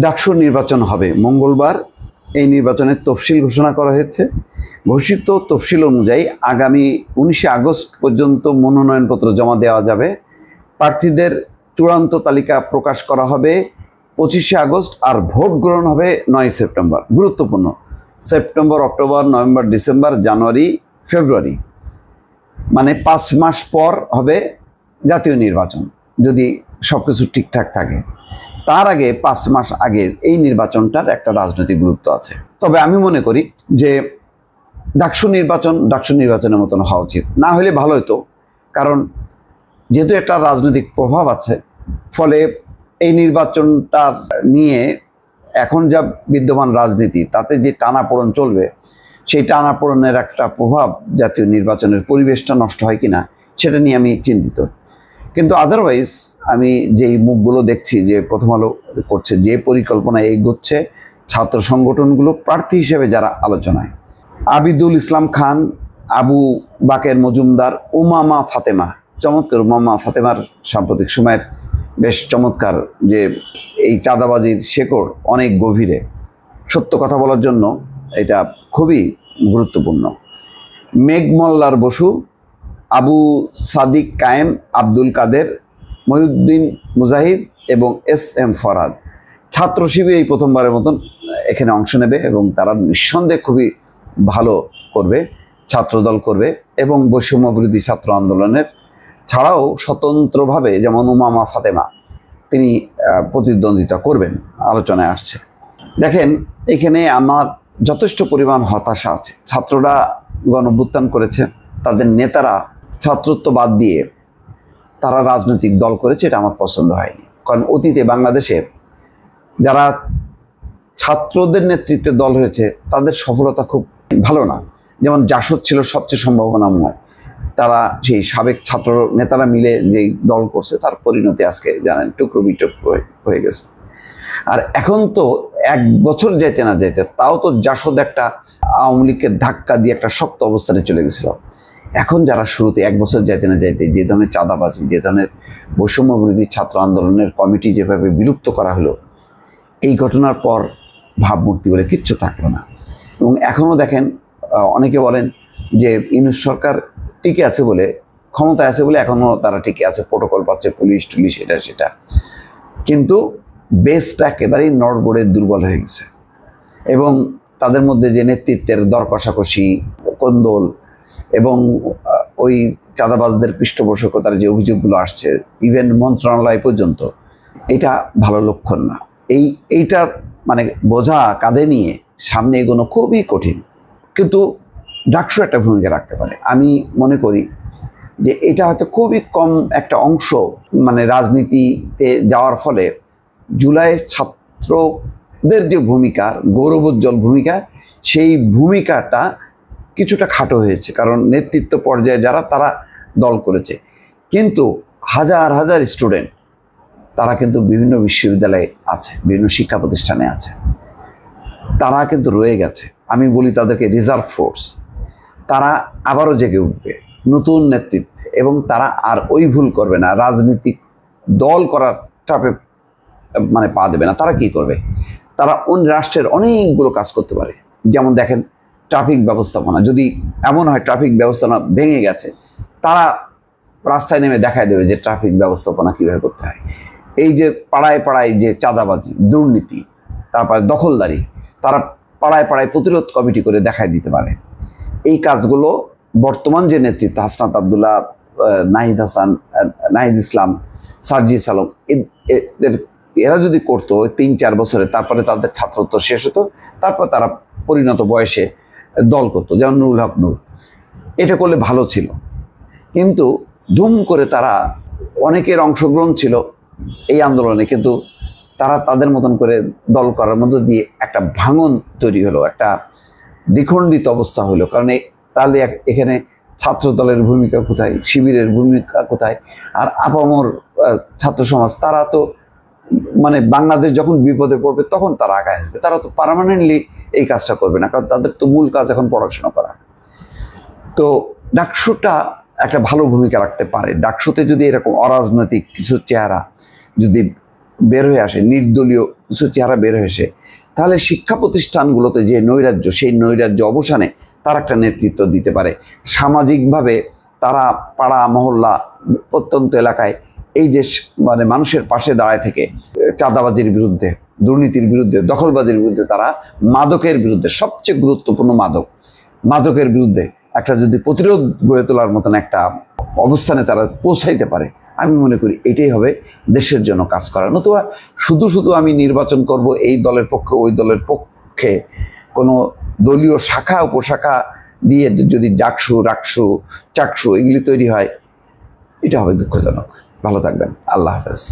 ডাকসু নির্বাচন হবে মঙ্গলবার। এই নির্বাচনের তফসিল ঘোষণা করা হয়েছে। ঘোষিত তফসিল অনুযায়ী আগামী 19 আগস্ট পর্যন্ত মনোনয়নপত্র জমা দেওয়া যাবে। প্রার্থীদের চূড়ান্ত তালিকা প্রকাশ করা হবে 25 আগস্ট, আর ভোট গ্রহণ হবে 9 সেপ্টেম্বর। গুরুত্বপূর্ণ, সেপ্টেম্বর, অক্টোবর, নভেম্বর, ডিসেম্বর, জানুয়ারি, ফেব্রুয়ারি, মানে 5 মাস পর হবে জাতীয় নির্বাচন, যদি সব কিছু ঠিকঠাক থাকে। তার আগে 5 মাস আগের এই নির্বাচনটার একটা রাজনৈতিক গুরুত্ব আছে। তবে আমি মনে করি যে ডাকসু নির্বাচনের মতন হওয়া উচিত। না হলে ভালো হতো, কারণ যেহেতু একটা রাজনৈতিক প্রভাব আছে, ফলে এই নির্বাচনটা নিয়ে এখন যা বিদ্যমান রাজনীতি, তাতে যে টানাপোড়েন চলবে, সেই টানাপোড়েনের একটা প্রভাব জাতীয় নির্বাচনের পরিবেশটা নষ্ট হয় কিনা সেটা নিয়ে আমি চিন্তিত। কিন্তু আদারওয়াইজ আমি যেই মুখগুলো দেখছি যে প্রথম আলো করছে, যে পরিকল্পনায় এগোচ্ছে, ছাত্র সংগঠনগুলো প্রার্থী হিসেবে যারা আলোচনায়, আবিদুল ইসলাম খান, আবু বাকের মজুমদার, উমামা ফাতেমা, চমৎকার উমামা ফাতেমার সাম্প্রতিক সময়ের বেশ চমৎকার, যে এই চাঁদাবাজির শেকড় অনেক গভীরে, সত্য কথা বলার জন্য এটা খুবই গুরুত্বপূর্ণ। মেঘমল্লার বসু, আবু সাদিক কায়েম, আব্দুল কাদের, মহিউদ্দিন মুজাহিদ এবং SM ফরহাদ। ছাত্র শিবির এই প্রথমবারের মতন এখানে অংশ নেবে এবং তারা নিঃসন্দেহে খুবই ভালো করবে, ছাত্রদল করবে এবং বৈষম্য বিরোধী ছাত্র আন্দোলনের ছাড়াও স্বতন্ত্রভাবে, যেমন উমামা ফাতেমা, তিনি প্রতিদ্বন্দ্বিতা করবেন, আলোচনায় আসছে। দেখেন, এখানে আমার যথেষ্ট পরিমাণ হতাশা আছে। ছাত্ররা গণঅভ্যুত্থান করেছে, তাদের নেতারা ছাত্রত্ব বাদ দিয়ে তারা রাজনৈতিক দল করেছে, এটা আমার পছন্দ হয়নি। কারণ অতীতে বাংলাদেশে যারা ছাত্রদের নেতৃত্বে দল হয়েছে, তাদের সফলতা খুব ভালো না। যেমন জাসদ ছিল সবচেয়ে সম্ভাবনাময়, তারা সেই সাবেক ছাত্র নেতারা মিলে যেই দল করছে, তার পরিণতি আজকে জানেন টুকরো বিটুকরো হয়ে গেছে। আর এখন তো 1 বছর যেতে না যেতে, তাও তো জাসদ একটা আওয়ামী লীগকে ধাক্কা দিয়ে একটা শক্ত অবস্থানে চলে গেছিল। এখন যারা শুরুতে 1 বছর যেতে না যেতে যে ধরনের চাঁদাবাজি, যে ধরনের বৈষম্য বিরোধী ছাত্র আন্দোলনের কমিটি যেভাবে বিলুপ্ত করা হলো, এই ঘটনার পর ভাবমূর্তি বলে কিচ্ছু থাকলো না। এবং এখনও দেখেন, অনেকে বলেন যে ইউনূস সরকার টিকে আছে বলে, ক্ষমতায় আছে বলে এখনও তারা টিকে আছে, প্রোটোকল পাচ্ছে, পুলিশ টুলিশ, এটা সেটা, কিন্তু বেসটা একেবারেই নড়বড়ে দুর্বল হয়ে গেছে। এবং তাদের মধ্যে যে নেতৃত্বের দর কষাকষি, কোন্দল এবং ওই চাঁদাবাজদের পৃষ্ঠপোষকতার যে অভিযোগগুলো আসছে, ইভেন মন্ত্রণালয় পর্যন্ত, এটা ভালো লক্ষণ না। এইটা মানে বোঝা কাঁধে নিয়ে সামনে এগোনো খুবই কঠিন। কিন্তু ডাকসু একটা ভূমিকা রাখতে পারে। আমি মনে করি যে এটা হয়তো খুবই কম একটা অংশ, মানে রাজনীতিতে যাওয়ার ফলে জুলাইয়ের ছাত্রদের যে ভূমিকা, গৌরবোজ্জ্বল ভূমিকা, সেই ভূমিকাটা কিছুটা খাটো হয়েছে, কারণ নেতৃত্ব পর্যায়ে যারা, তারা দল করেছে। কিন্তু হাজার হাজার স্টুডেন্ট, তারা কিন্তু বিভিন্ন বিশ্ববিদ্যালয়ে আছে, বিভিন্ন শিক্ষা প্রতিষ্ঠানে আছে, তারা কিন্তু রয়ে গেছে। আমি বলি তাদেরকে রিজার্ভ ফোর্স। তারা আবারও জেগে উঠবে নতুন নেতৃত্বে, এবং তারা আর ওই ভুল করবে না, রাজনীতিক দল করার চাপে মানে পা দেবে না। তারা কি করবে? তারা রাষ্ট্রের অনেকগুলো কাজ করতে পারে। যেমন দেখেন, ট্রাফিক ব্যবস্থাপনা, যদি এমন হয় ট্রাফিক ব্যবস্থাপনা ভেঙে গেছে, তারা রাস্তায় নেমে দেখায় দেবে যে ট্রাফিক ব্যবস্থাপনা কীভাবে করতে হয়। এই যে পাড়ায় পাড়ায় যে চাঁদাবাজি, দুর্নীতি, তারপরে দখলদারি, তারা পাড়ায় পাড়ায় প্রতিরোধ কমিটি করে দেখায় দিতে পারে। এই কাজগুলো বর্তমান যে নেতৃত্ব, হাসনাত আবদুল্লাহ, নাহিদ ইসলাম, সার্জিস আলম, এরা যদি করতো 3-4 বছরে, তারপরে তাদের ছাত্রত্ব শেষ হতো, তারপর তারা পরিণত বয়সে দল করতো, যেমন নুরুল হক নূর। এটা করলে ভালো ছিল। কিন্তু ধুম করে তারা, অনেকের অংশগ্রহণ ছিল এই আন্দোলনে, কিন্তু তারা তাদের মতন করে দল করার মধ্য দিয়ে একটা ভাঙন তৈরি হলো, একটা দ্বিখণ্ডিত অবস্থা হলো। কারণ তাহলে এখানে ছাত্র দলের ভূমিকা কোথায়, শিবিরের ভূমিকা কোথায়? আর আপামর ছাত্র সমাজ, তারা তো মানে বাংলাদেশ যখন বিপদে পড়বে তখন তারা আগায় আসবে। তারা তো পার্মানেন্টলি এই কাজটা করবে না, কারণ তাদের তো মূল কাজ এখন পড়াশোনা করা। তো ডাকসুটা একটা ভালো ভূমিকা রাখতে পারে। ডাকসুতে যদি এরকম অরাজনৈতিক কিছু চেহারা যদি বের হয়ে আসে, নির্দলীয় কিছু চেহারা বের হয়ে আসে, তাহলে শিক্ষা প্রতিষ্ঠানগুলোতে যে নৈরাজ্য, সেই নৈরাজ্য অবসানে তারা একটা নেতৃত্ব দিতে পারে। সামাজিকভাবে তারা পাড়া মহল্লা প্রত্যন্ত এলাকায় এই যে মানে মানুষের পাশে দাঁড়ায় থেকে চাঁদাবাজির বিরুদ্ধে, দুর্নীতির বিরুদ্ধে, দখলবাজির বিরুদ্ধে, তারা মাদকের বিরুদ্ধে, সবচেয়ে গুরুত্বপূর্ণ মাদকের বিরুদ্ধে একটা যদি প্রতিরোধ গড়ে তোলার মতন একটা অবস্থানে তারা পৌঁছাইতে পারে, আমি মনে করি এটাই হবে দেশের জন্য কাজ করা। নতুবা শুধু শুধু আমি নির্বাচন করব এই দলের পক্ষে ওই দলের পক্ষে, কোনো দলীয় শাখা উপশাখা দিয়ে যদি ডাকসু রাকসু চাকসু এগুলি তৈরি হয়, এটা হবে দুঃখজনক। ভালো থাকবেন। আল্লাহ হাফেজ।